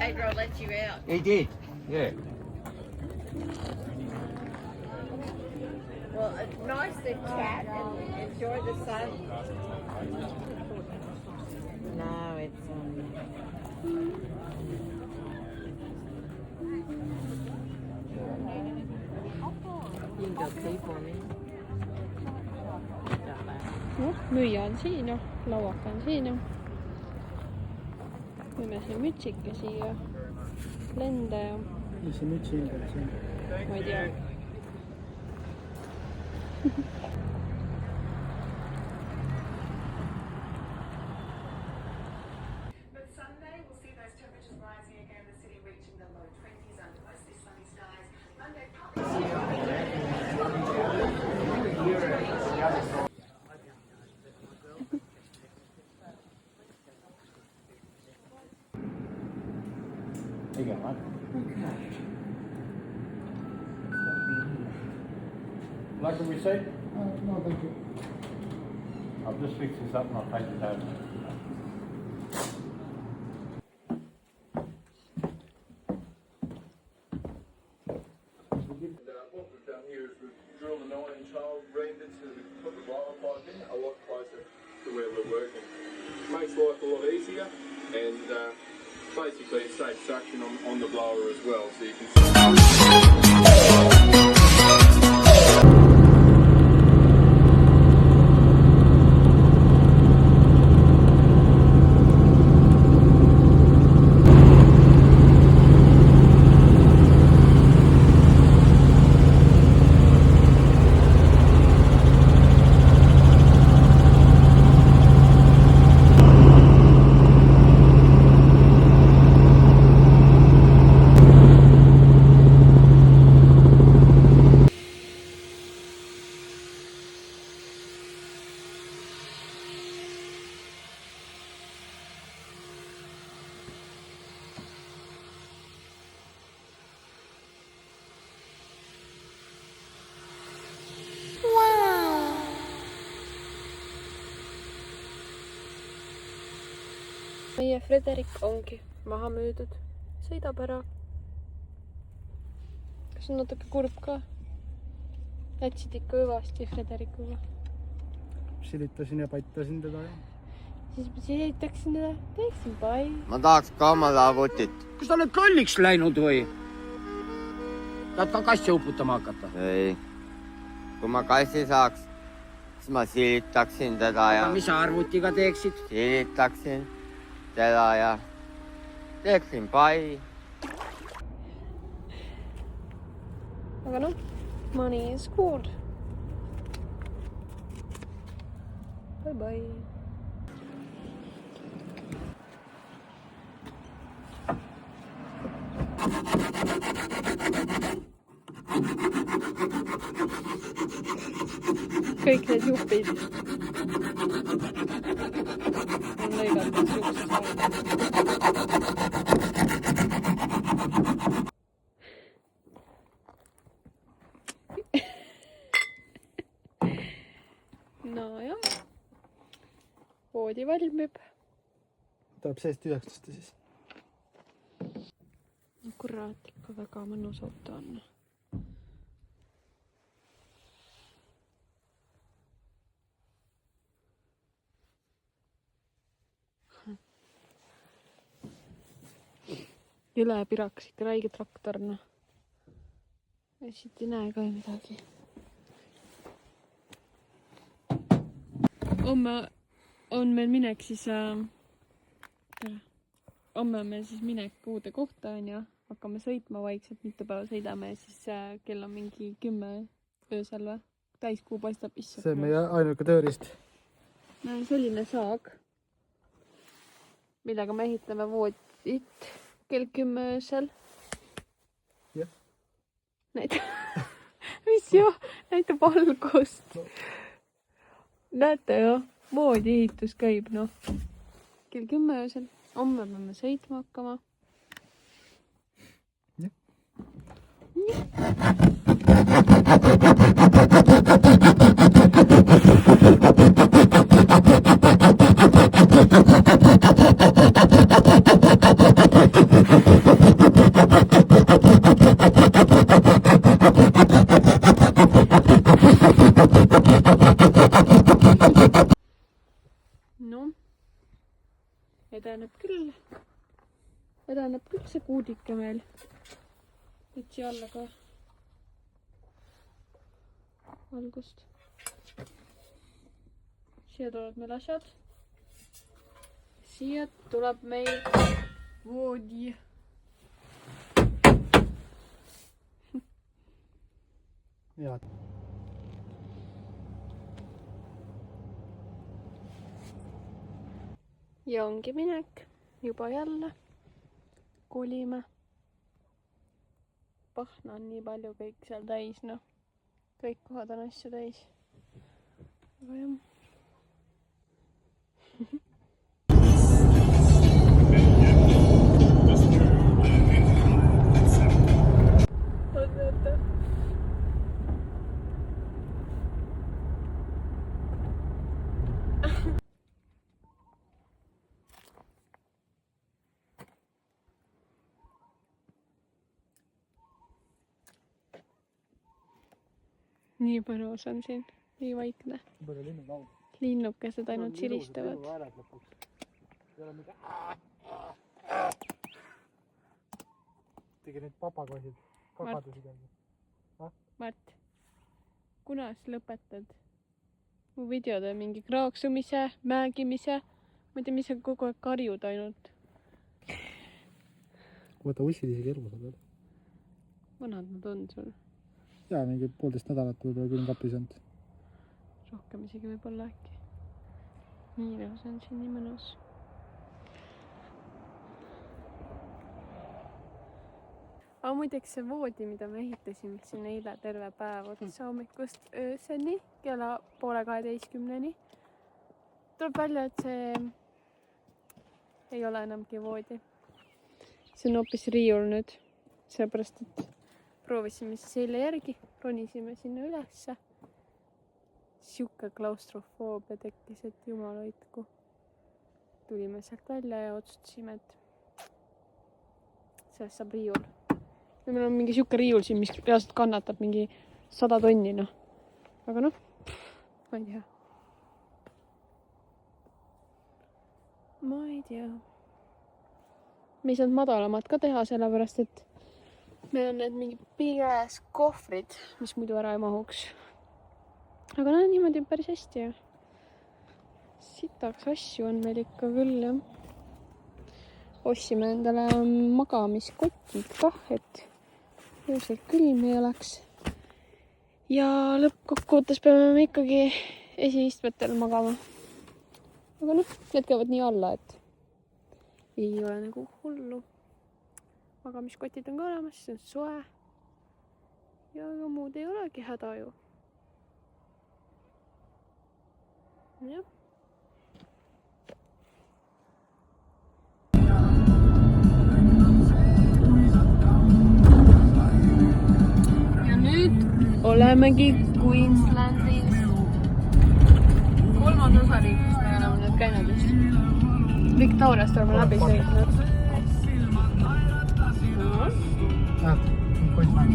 Pedro let you out. He did, yeah. Well, it's nice to chat and enjoy the sun. No, it's You can go pay for me. Noh, müüja on siin ja lauaka on siin ja müüme siin mütsikesi ja lende ja mis see mütsi hind on siin? ma ei tea. But Sunday we'll see those temperatures rising again, the city reaching the low 20s under mostly sunny skies. Monday There you go, mate. Like a receipt? No, thank you. I'll just fix this up and I'll take it home. What we've done here is we've drilled a 9-inch hole, reamed it so that we can put the blower pipe in a lot closer to where we're working. Makes life a lot easier and basically it saves suction on the blower as well, so you can meie Frederik ongi maha müüdud. Sõidab ära. Kas on natuke kurb ka? Lätsid ikka hüvasti Frederikuga. Silitasin ja paitasin teda ja. Siis ma silitaksin teda. Teeksin pai. Ma tahaks ka omale arvutit. Kas sa oled lolliks läinud või? Tahad ka kassi uputama hakata? Ei. Kui ma kassi saaks, siis ma silitaksin teda ja... Mis sa arvutiga teeksid? Silitaksin teda ja teeksin pai. Aga noh, money is good. Bye bye. Kõik need jupid on lõigatud siukse saada. No jah, voodi valmib. Tuleb seest tühjaks tõsta siis. Kurat, ikka väga mõnus auto on. Jõle piraks ikka räige traktorna. Ja siit ei näe ka midagi. Homme on meil minek siis... Homme on meil siis minek uude kohta on ja hakkame sõitma vaikselt, mitu päeva sõidame ja siis kell on mingi 10 öösel või? Täiskuu paistab issa. See on meie ainuke tööriist. Selline saag, millega me ehitame voodit kell 10 öösel. Jah. Mis jah? Näitab algust. No. Näete jah, voodi ehitus käib noh. Kell 10 öösel. Homme peame sõitma hakkama. Jah. edeneb küll see kuudike meil. Nüüd siia alla ka valgust. Siia tulevad meil asjad. Siia tuleb meil voodi. Ja. Ja ongi minek. Juba jälle. Kolime. Pahna on nii palju kõik seal täis, noh. Kõik kohad on asju täis. Aga jah. Oota. Nii põnus on siin, nii vaikne. Linnukesed ainult siristavad. Tegi need papagoisid, kakadusid on. Mart, kuna sa lõpetad mu videode mingi kraaksumise, määgimise? Ma ei tea, mis sa kogu aeg karjud ainult. Võta ussid isegi hirmusad veel. Vanad nad on sul? Jaa, mingi 1,5 nädalat võib-olla küll kapis olnud. Rohkem isegi võib-olla äkki. Nii lõus on siin nii mõnus. Aga muideks see voodi, mida me ehitasime siin eile terve päev otsa hommikust ööseni kella 11:30. Tuleb välja, et see ei ole enamgi voodi. See on hoopis riiul nüüd. Seepärast, et proovisime siis eile järgi, ronisime sinna ülesse. Siuke klaustrofoobia tekkis, et jumal hoidku. Tulime sealt välja ja otsustasime, et sellest saab riiul. Ja meil on mingi siuke riiul siin, mis reaalselt kannatab mingi 100 tonni, noh. Aga noh, ma ei tea. Ma ei tea. Me ei saanud madalamat ka teha, sellepärast, et meil on need mingi pires kohvrid, mis muidu ära ei mahuks. Aga no niimoodi on päris hästi ja sitaks asju on meil ikka küll, jah. Ostsime endale magamiskotid kah, et õuselt külm ei oleks. Ja lõppkokkuvõttes peame me ikkagi esiistmetel magama. Aga noh, need käivad nii alla, et ei ole nagu hullu. Magamiskotid on ka olemas, see on soe. Ja aga muud ei olegi häda ju. Jah. Ja nüüd olemegi Queenslandis. 3. osariik, kus me oleme nüüd käinud just. Victoriast oleme läbi sõitnud. Jah, Queensland.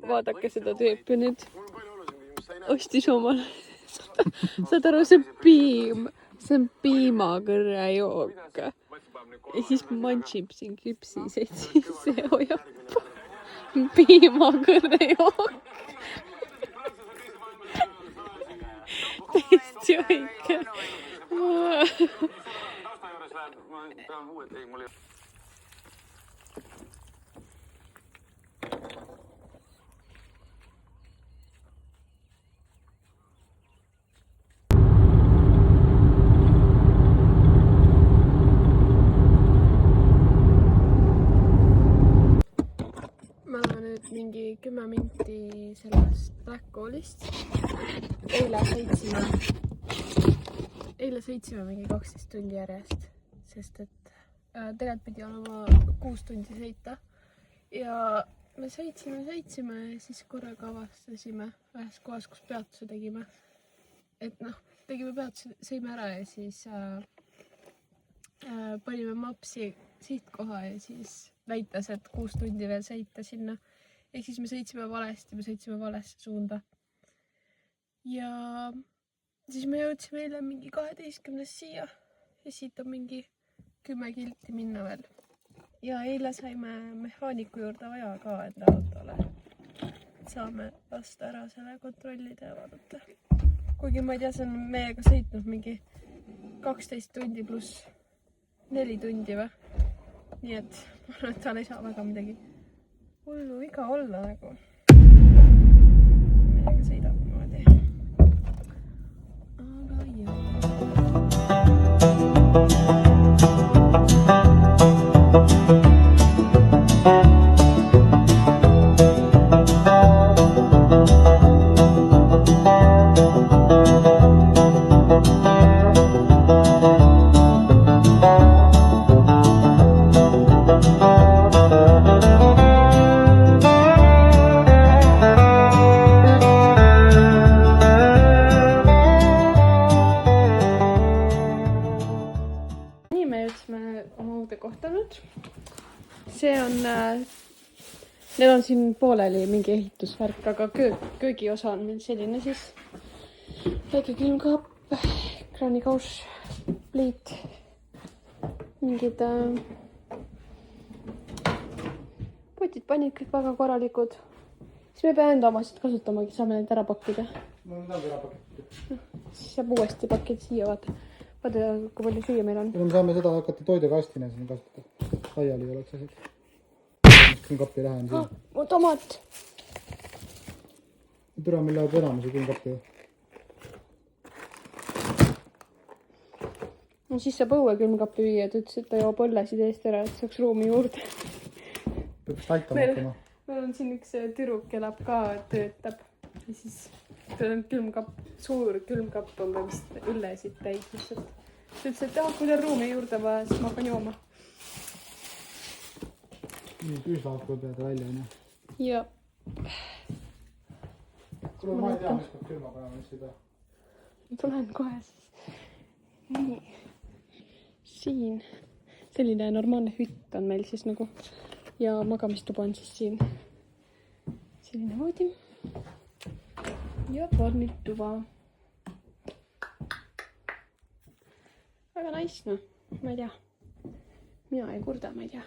Vaadake seda tüüpi nüüd. Ostis omale. Saad aru, see on piimakõrrejook. Ja siis manchib siin küpsiseid, siis see hoiab piimakõrrejook. Täiesti õige. Me oleme nüüd mingi 10 minti sellest Blackallist. Eile sõitsime mingi 12 tundi järjest, sest et tegelikult pidi olema 6 tundi sõita. Ja me sõitsime ja siis korraga avastasime ühes kohas, kus peatuse tegime. Et noh, tegime peatuse, sõime ära ja siis panime mapsi sihtkoha ja siis näitas, et 6 tundi veel sõita sinna. Ehk siis me sõitsime valesse suunda. Ja siis me jõudsime eile mingi 12. siia ja siit on mingi 10 kilti minna veel. Ja eile saime mehaaniku juurde vaja ka enda autole. Saame lasta ära selle kontrollida ja vaadata. Kuigi ma ei tea, see on meiega sõitnud mingi 12 tundi pluss 4 tundi või. Nii et ma arvan, et tal ei saa väga midagi hullu viga olla nagu. Meiega sõidab niimoodi. Aga see on, need on siin pooleli mingi ehitusvärk, aga köögiosa on meil selline siis. Väike külmkapp, kraanikauss, pliit, mingid potid, panid kõik väga korralikud. Siis me peame enda omasid kasutamagi, saame need ära pakkida. No need on ära pakitud. Siis saab uuesti pakkida siia, vaata, kui palju süüa meil on. Me saame seda hakata toidukastina siin kasutada. Laiali ei oleks asjad. Külmkappi lähen siin. Mu tomat. Türa, meil läheb enamuse külmkappi. No siis saab õue külmkappi viia, ta ütles, et ta joob õllesid eest ära, et saaks ruumi juurde. Peab aitama hakkama. Meil on siin üks tüdruk elab ka, töötab. Ja siis tal on külmkapp, suur külmkapp on vist õllesid täis lihtsalt. Ta ütles, et kui teil ruumi juurde vaja, siis ma hakkan jooma. Nii püüslaad kui pead välja, on ju? Ja. Kuule, ma ei tea, mis peab külma panema, mis ei pea. Tulen kohe siis. Nii. Siin. Selline normaalne hütt on meil siis nagu. Ja magamistuba on siis siin. Selline voodi. Ja pornituba. Väga nice, no. Ma ei tea. Mina ei kurda, ma ei tea.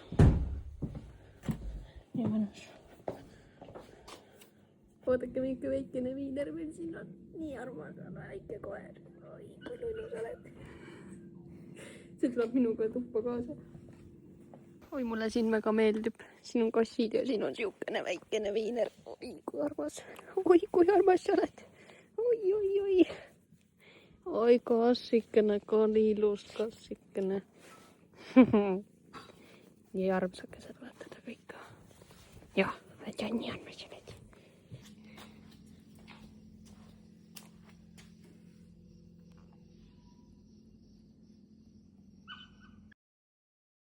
Nii mõnus. Vaadake, mingi väikene viiner meil siin on. Nii armas on väike koer. Oi, kui lõllus oled. See tuleb minuga tuppa kaasa. Oi, mulle siin väga meeldib. Siin on kassid ja siin on siukene väikene viiner. Oi, kui armas. Oi, kui armas sa oled. Oi, oi, oi. Oi, kassikene, ka on ilus kassikene. Nii armsakesed olete te kõik. Jah, väike on nii armas.